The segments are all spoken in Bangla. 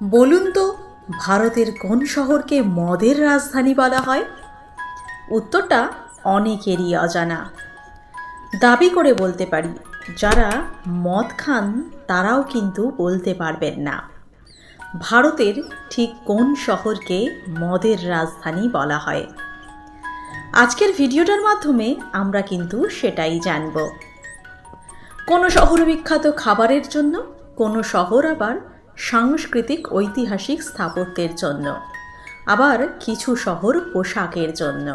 বলুন তো ভারতের কোন শহরকে মদের রাজধানী বলা হয়? উত্তরটা অনেকেরই অজানা। দাবি করে বলতে পারি, যারা মদ খান তারাও কিন্তু বলতে পারবেন না ভারতের ঠিক কোন শহরকে মদের রাজধানী বলা হয়। আজকের ভিডিওটার মাধ্যমে আমরা কিন্তু সেটাই জানব। কোনো শহর বিখ্যাত খাবারের জন্য, কোনো শহর আবার সাংস্কৃতিক ঐতিহাসিক স্থাপত্যের জন্য, আবার কিছু শহর পোশাকের জন্য।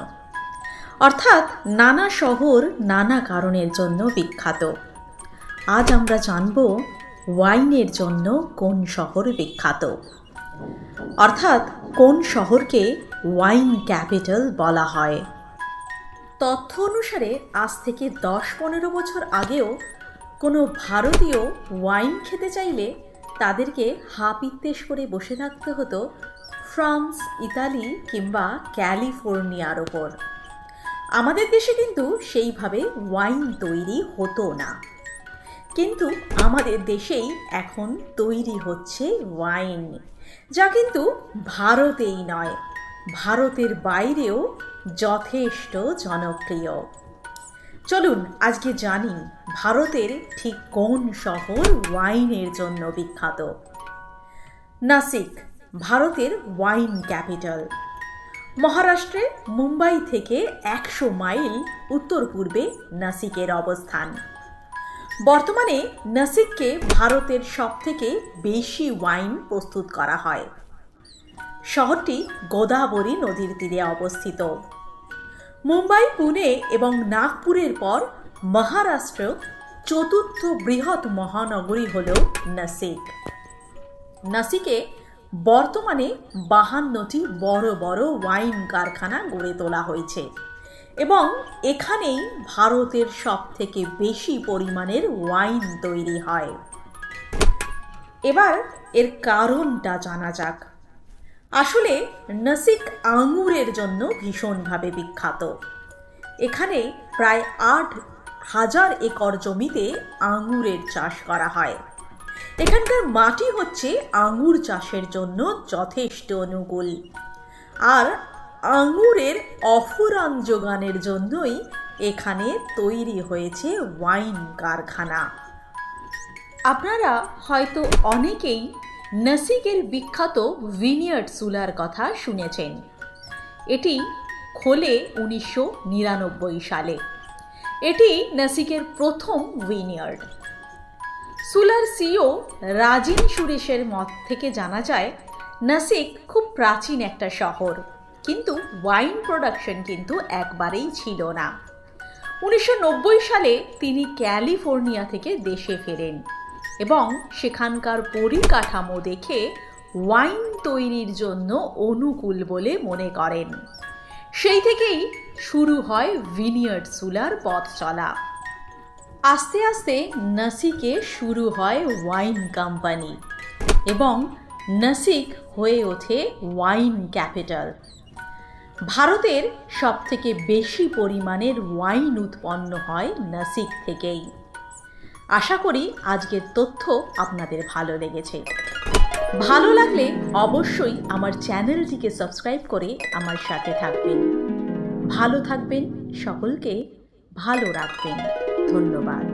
অর্থাৎ নানা শহর নানা কারণের জন্য বিখ্যাত। আজ আমরা জানব ওয়াইনের জন্য কোন শহর বিখ্যাত, অর্থাৎ কোন শহরকে ওয়াইন ক্যাপিটাল বলা হয়। তথ্য অনুসারে আজ থেকে 10-15 বছর আগেও কোনো ভারতীয় ওয়াইন খেতে চাইলে তাদেরকে হাপিত্তেশ করে বসে থাকতে হতো ফ্রান্স, ইতালি কিংবা ক্যালিফোর্নিয়ার ওপর। আমাদের দেশে কিন্তু সেইভাবে ওয়াইন তৈরি হতো না, কিন্তু আমাদের দেশেই এখন তৈরি হচ্ছে ওয়াইন, যা কিন্তু ভারতেই নয়, ভারতের বাইরেও যথেষ্ট জনপ্রিয়। চলুন আজকে জানি ভারতের ঠিক কোন শহর ওয়াইনের জন্য বিখ্যাত। নাসিক ভারতের ওয়াইন ক্যাপিটাল। মহারাষ্ট্রে মুম্বাই থেকে 100 মাইল উত্তর পূর্বে নাসিকের অবস্থান। বর্তমানে নাসিককে ভারতের সবথেকে বেশি ওয়াইন প্রস্তুত করা হয়। শহরটি গোদাবরী নদীর তীরে অবস্থিত। মুম্বাই, পুনে এবং নাগপুরের পর মহারাষ্ট্র চতুর্থ বৃহৎ মহানগরী হল নাসিক। নাসিকে বর্তমানে 52টি বড় বড় ওয়াইন কারখানা গড়ে তোলা হয়েছে এবং এখানেই ভারতের সবথেকে বেশি পরিমাণের ওয়াইন তৈরি হয়। এবার এর কারণটা জানা যাক। আসলে নাসিক আঙুরের জন্য ভীষণভাবে বিখ্যাত। এখানে প্রায় 8,000 একর জমিতে আঙুরের চাষ করা হয়। এখানকার মাটি হচ্ছে আঙুর চাষের জন্য যথেষ্ট অনুকূল, আর আঙুরের অফুরান যোগানের জন্যই এখানে তৈরি হয়েছে ওয়াইন কারখানা। আপনারা হয়তো অনেকেই নাসিকের বিখ্যাত ভিনিয়ার্ড সুলার কথা শুনেছেন। এটি খোলে 1999 সালে। এটি নাসিকের প্রথম ভিনিয়ার্ড। সুলার সিও রাজিন সুরেশের মত থেকে জানা যায়, নাসিক খুব প্রাচীন একটা শহর, কিন্তু ওয়াইন প্রোডাকশন কিন্তু একবারেই ছিল না। 1990 সালে তিনি ক্যালিফোর্নিয়া থেকে দেশে ফেরেন এবং সেখানকার পরিকাঠামো দেখে ওয়াইন তৈরির জন্য অনুকূল বলে মনে করেন। সেই থেকেই শুরু হয় ভিনিয়ার্ড সুলার পথ চলা। আস্তে আস্তে নাসিকে শুরু হয় ওয়াইন কোম্পানি এবং নাসিক হয়ে ওঠে ওয়াইন ক্যাপিটাল। ভারতের সবথেকে বেশি পরিমাণের ওয়াইন উৎপন্ন হয় নাসিক থেকেই। আশা করি আজকের তথ্য আপনাদের ভালো লেগেছে। ভালো লাগলে অবশ্যই আমার চ্যানেলটিকে সাবস্ক্রাইব করে আমার সাথে থাকবেন। ভালো থাকবেন, সকলকে ভালো রাখবেন। ধন্যবাদ।